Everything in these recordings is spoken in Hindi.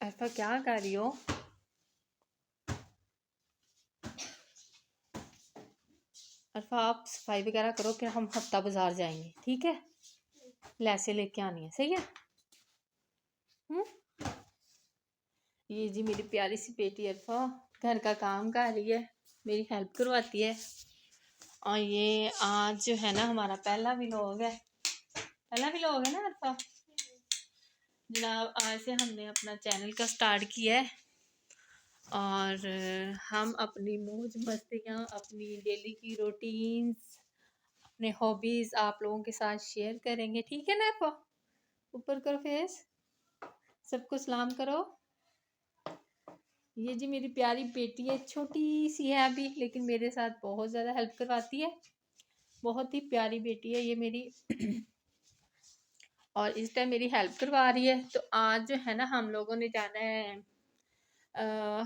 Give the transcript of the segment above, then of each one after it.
अरफा क्या कर रही हो? अरफा आप सफाई वगैरह करो, फिर हम हफ्ता बाजार जाएंगे, ठीक है? लैसे लेके आनी है, सही है? हम्म। ये जी मेरी प्यारी सी बेटी अरफा घर का काम कर रही है, मेरी हेल्प करवाती है। और ये आज जो है ना हमारा पहला व्लॉग है, ना अरफा? जनाब आज से हमने अपना चैनल का स्टार्ट किया है और हम अपनी मौज मस्तियाँ, अपनी डेली की रूटीन्स, अपने हॉबीज आप लोगों के साथ शेयर करेंगे, ठीक है ना अरफा? ऊपर करो फेस, सबको सलाम करो। ये जी मेरी प्यारी बेटी है, छोटी सी है अभी, लेकिन मेरे साथ बहुत ज़्यादा हेल्प करवाती है। बहुत ही प्यारी बेटी है ये मेरी और इस टाइम मेरी हेल्प करवा रही है। तो आज जो है ना हम लोगों ने जाना है,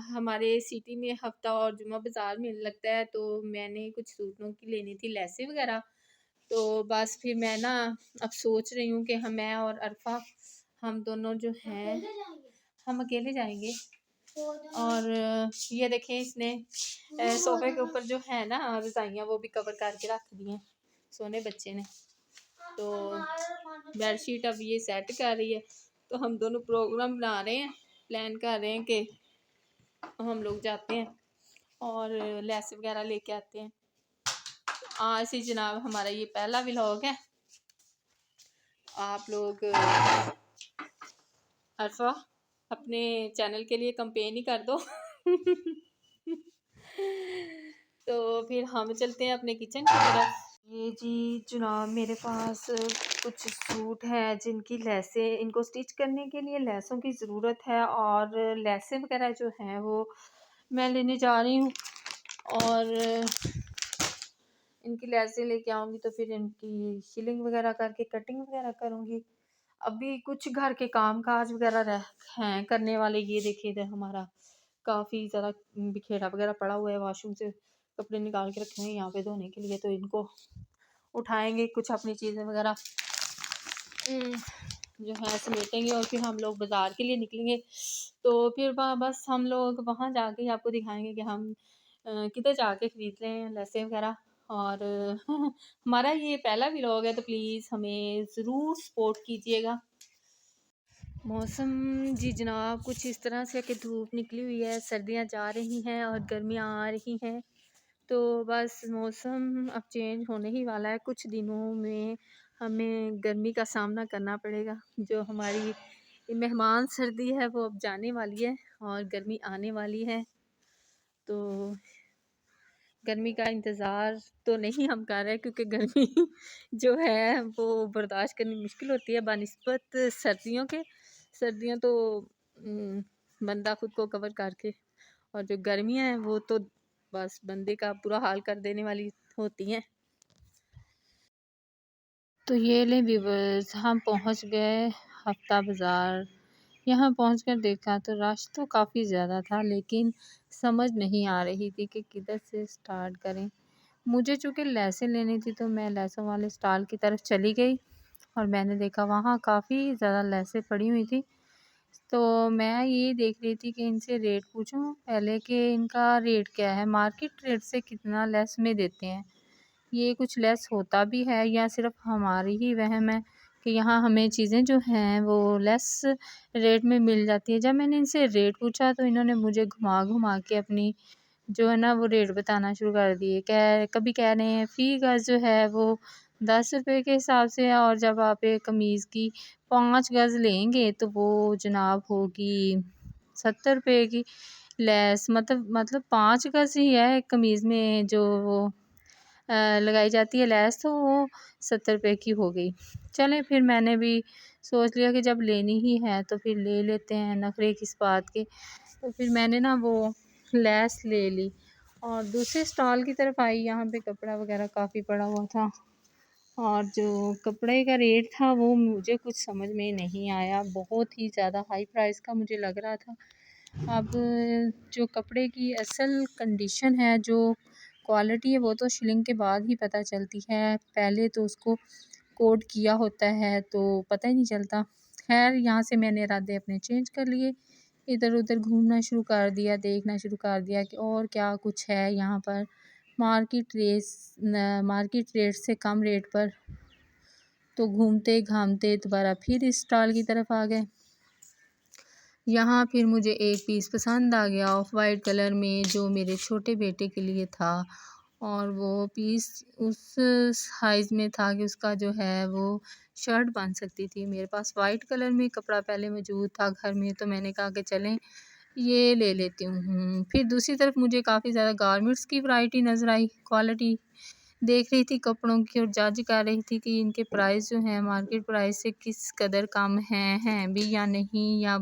हमारे सिटी में हफ्ता और जुमा बाज़ार में लगता है, तो मैंने कुछ सूटों की लेनी थी, लेसें वगैरह। तो बस फिर मैं ना अब सोच रही हूँ कि मैं और अरफा हम दोनों जो हैं हम अकेले जाएंगे। और ये देखें इसने सोफे के ऊपर जो है ना रजाइयाँ वो भी कवर करके रख दी हैं सोने बच्चे ने। तो बेडशीट अब ये सेट कर रही है, तो हम दोनों प्रोग्राम बना रहे हैं, प्लान कर रहे हैं कि हम लोग जाते हैं और लेस वगैरह लेके आते हैं। आज से जनाब हमारा ये पहला व्लॉग है। आप लोग अरफा अपने चैनल के लिए कंपेन ही कर दो तो फिर हम चलते हैं अपने किचन की तरफ। ये जी जनाब मेरे पास कुछ सूट हैं जिनकी लेसें, इनको स्टिच करने के लिए लेसों की ज़रूरत है और लेसें वगैरह जो हैं वो मैं लेने जा रही हूँ। और इनकी लेसें लेके आऊँगी तो फिर इनकी शिलिंग वगैरह करके कटिंग वगैरह करूँगी। अभी कुछ घर के काम काज वगैरह रह हैं करने वाले। ये देखिए इधर हमारा काफ़ी ज़्यादा बिखेरा वगैरह पड़ा हुआ है, वॉशरूम से कपड़े निकाल के रखे हैं यहाँ पे धोने के लिए, तो इनको उठाएंगे, कुछ अपनी चीज़ें वगैरह जो है समेटेंगे और फिर हम लोग बाज़ार के लिए निकलेंगे। तो फिर बस हम लोग वहाँ जाके आपको दिखाएंगे कि हम किधर जाके ख़रीद रहे हैं लेसें वगैरह। और हमारा ये पहला व्लॉग है, तो प्लीज़ हमें ज़रूर सपोर्ट कीजिएगा। मौसम जी जनाब कुछ इस तरह से कि धूप निकली हुई है, सर्दियाँ जा रही हैं और गर्मियाँ आ रही हैं, तो बस मौसम अब चेंज होने ही वाला है। कुछ दिनों में हमें गर्मी का सामना करना पड़ेगा। जो हमारी मेहमान सर्दी है वो अब जाने वाली है और गर्मी आने वाली है। तो गर्मी का इंतज़ार तो नहीं हम कर रहे, क्योंकि गर्मी जो है वो बर्दाश्त करनी मुश्किल होती है बनिस्बत सर्दियों के। सर्दियाँ तो बंदा खुद को कवर करके, और जो गर्मियाँ हैं वो तो बस बंदे का बुरा हाल कर देने वाली होती हैं। तो ये ले व्यूवर्स, हम पहुंच गए हफ्ता बाज़ार। यहाँ पहुंचकर देखा तो रश तो काफ़ी ज़्यादा था, लेकिन समझ नहीं आ रही थी कि किधर से स्टार्ट करें। मुझे चूँकि लेसें लेनी थी तो मैं लेसों वाले स्टॉल की तरफ चली गई और मैंने देखा वहाँ काफ़ी ज़्यादा लेसें पड़ी हुई थी। तो मैं ये देख रही थी कि इनसे रेट पूछूं पहले कि इनका रेट क्या है, मार्केट रेट से कितना लेस में देते हैं, ये कुछ लेस होता भी है या सिर्फ हमारी ही वहम है कि यहाँ हमें चीज़ें जो हैं वो लेस रेट में मिल जाती है। जब मैंने इनसे रेट पूछा तो इन्होंने मुझे घुमा घुमा के अपनी जो है ना वो रेट बताना शुरू कर दिए। कभी कह रहे हैं फ़ी गज़ जो है वो 10 रुपये के हिसाब से है, और जब आप एक कमीज़ की 5 गज़ लेंगे तो वो जनाब होगी 70 रुपये की लेस। मतलब 5 गज़ ही है एक कमीज़ में जो वो लगाई जाती है लेस, तो वो 70 रुपये की हो गई। चलें फिर मैंने भी सोच लिया कि जब लेनी ही है तो फिर ले लेते हैं, नखरे किस बात के। तो फिर मैंने ना वो लेस ले ली और दूसरे स्टॉल की तरफ आई। यहाँ पे कपड़ा वगैरह काफ़ी पड़ा हुआ था और जो कपड़े का रेट था वो मुझे कुछ समझ में नहीं आया, बहुत ही ज़्यादा हाई प्राइस का मुझे लग रहा था। अब जो कपड़े की असल कंडीशन है, जो क्वालिटी है, वो तो शिलिंग के बाद ही पता चलती है, पहले तो उसको कोड किया होता है तो पता ही नहीं चलता। खैर यहाँ से मैंने इरादे अपने चेंज कर लिए इधर उधर घूमना शुरू कर दिया, देखना शुरू कर दिया कि और क्या कुछ है यहाँ पर। मार्केट रेट से कम रेट पर, तो घूमते घामते दोबारा फिर इस स्टॉल की तरफ आ गए। यहाँ फिर मुझे एक पीस पसंद आ गया ऑफ वाइट कलर में, जो मेरे छोटे बेटे के लिए था, और वो पीस उस साइज़ में था कि उसका जो है वो शर्ट बन सकती थी। मेरे पास वाइट कलर में कपड़ा पहले मौजूद था घर में, तो मैंने कहा कि चलें ये ले लेती हूँ। फिर दूसरी तरफ मुझे काफ़ी ज़्यादा गारमेंट्स की वैरायटी नज़र आई, क्वालिटी देख रही थी कपड़ों की और जज कर रही थी कि इनके प्राइस जो हैं मार्केट प्राइस से किस कदर कम हैं भी या नहीं, या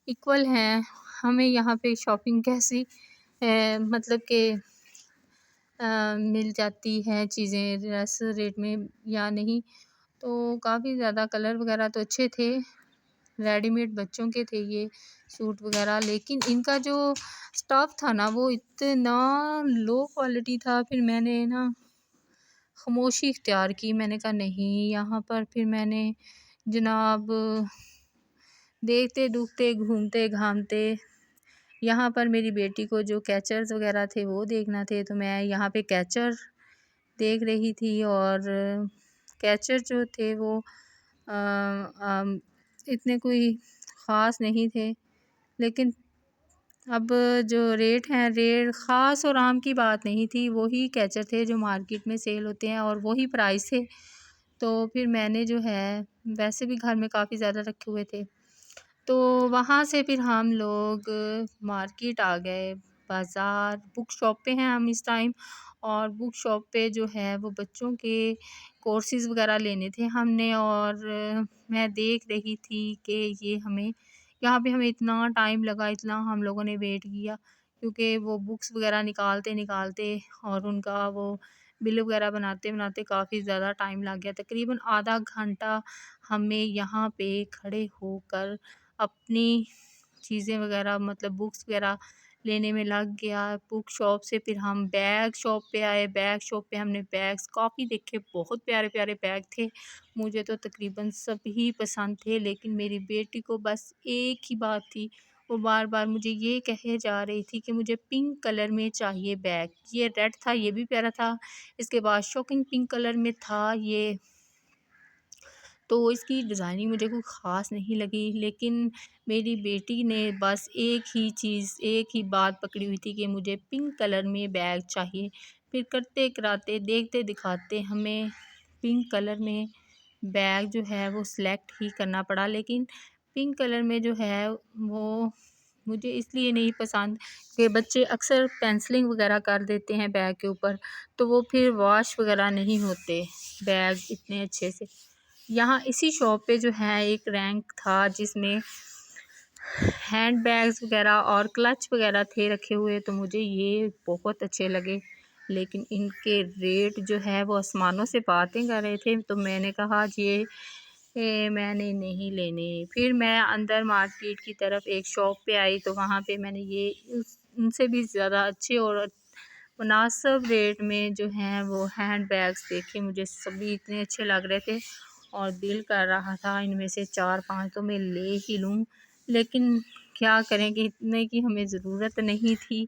इक्वल हैं। हमें यहाँ पे शॉपिंग कैसी मतलब कि मिल जाती है चीज़ें लेस रेट में या नहीं। तो काफ़ी ज़्यादा कलर वगैरह तो अच्छे थे, रेडीमेड बच्चों के थे ये सूट वगैरह, लेकिन इनका जो स्टफ़ था ना वो इतना लो क्वालिटी था। फिर मैंने ना खामोशी इख्तियार की, मैंने कहा नहीं यहाँ पर। फिर मैंने जनाब देखते दुखते घूमते घामते यहाँ पर मेरी बेटी को जो कैचर्स वगैरह थे वो देखना थे, तो मैं यहाँ पे कैचर देख रही थी। और कैचर जो थे वो इतने कोई ख़ास नहीं थे, लेकिन अब जो रेट हैं, रेट ख़ास और आम की बात नहीं थी, वही कैचर थे जो मार्केट में सेल होते हैं और वही प्राइस थे। तो फिर मैंने जो है वैसे भी घर में काफ़ी ज़्यादा रखे हुए थे, तो वहाँ से फिर हम लोग मार्केट आ गए, बाज़ार बुक शॉप पे हैं हम इस टाइम। और बुक शॉप पे जो है वो बच्चों के कोर्सेज़ वगैरह लेने थे हमने। और मैं देख रही थी कि ये हमें यहाँ पे हमें इतना टाइम लगा, इतना हम लोगों ने वेट किया, क्योंकि वो बुक्स वगैरह निकालते निकालते और उनका वो बिल वगैरह बनाते बनाते काफ़ी ज़्यादा टाइम लग गया। तकरीबन आधा घंटा हमें यहाँ पे खड़े होकर अपनी चीज़ें वगैरह मतलब बुक्स वगैरह लेने में लग गया। बुक शॉप से फिर हम बैग शॉप पे आए, बैग शॉप पे हमने बैग्स काफ़ी देखे, बहुत प्यारे प्यारे बैग थे। मुझे तो तकरीबन सभी पसंद थे, लेकिन मेरी बेटी को बस एक ही बात थी, वो बार बार मुझे ये कहे जा रही थी कि मुझे पिंक कलर में चाहिए बैग। ये रेड था, ये भी प्यारा था, इसके बाद शॉकिंग पिंक कलर में था ये, तो इसकी डिज़ाइनिंग मुझे कोई ख़ास नहीं लगी। लेकिन मेरी बेटी ने बस एक ही चीज़, एक ही बात पकड़ी हुई थी कि मुझे पिंक कलर में बैग चाहिए। फिर करते कराते देखते दिखाते हमें पिंक कलर में बैग जो है वो सिलेक्ट ही करना पड़ा। लेकिन पिंक कलर में जो है वो मुझे इसलिए नहीं पसंद कि बच्चे अक्सर पेंसिलिंग वगैरह कर देते हैं बैग के ऊपर, तो वो फिर वॉश वगैरह नहीं होते बैग इतने अच्छे से। यहाँ इसी शॉप पे जो है एक रैंक था जिसमें हैंड बैग्स वगैरह और क्लच वगैरह थे रखे हुए, तो मुझे ये बहुत अच्छे लगे। लेकिन इनके रेट जो है वो आसमानों से बातें कर रहे थे, तो मैंने कहा ये मैंने नहीं लेने। फिर मैं अंदर मार्केट की तरफ एक शॉप पे आई, तो वहाँ पे मैंने ये उनसे भी ज़्यादा अच्छे और मुनासिब रेट में जो हैं वो हैंड बैग्स देखे। मुझे सभी इतने अच्छे लग रहे थे और दिल कर रहा था इनमें से 4-5 तो मैं ले ही लूँ, लेकिन क्या करें कि इतने की हमें ज़रूरत नहीं थी।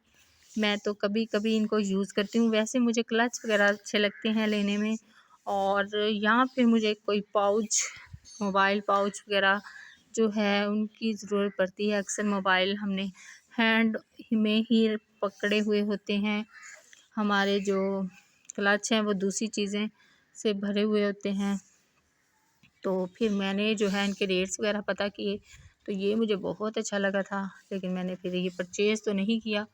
मैं तो कभी कभी इनको यूज़ करती हूँ, वैसे मुझे क्लच वगैरह अच्छे लगते हैं लेने में। और यहाँ पे मुझे कोई पाउच, मोबाइल पाउच वगैरह जो है उनकी ज़रूरत पड़ती है। अक्सर मोबाइल हमने हैंड में ही पकड़े हुए होते हैं, हमारे जो क्लच हैं वो दूसरी चीज़ें से भरे हुए होते हैं। तो फिर मैंने जो है इनके रेट्स वगैरह पता किए, तो ये मुझे बहुत अच्छा लगा था, लेकिन मैंने फिर ये परचेज़ तो नहीं किया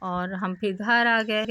और हम फिर घर आ गए।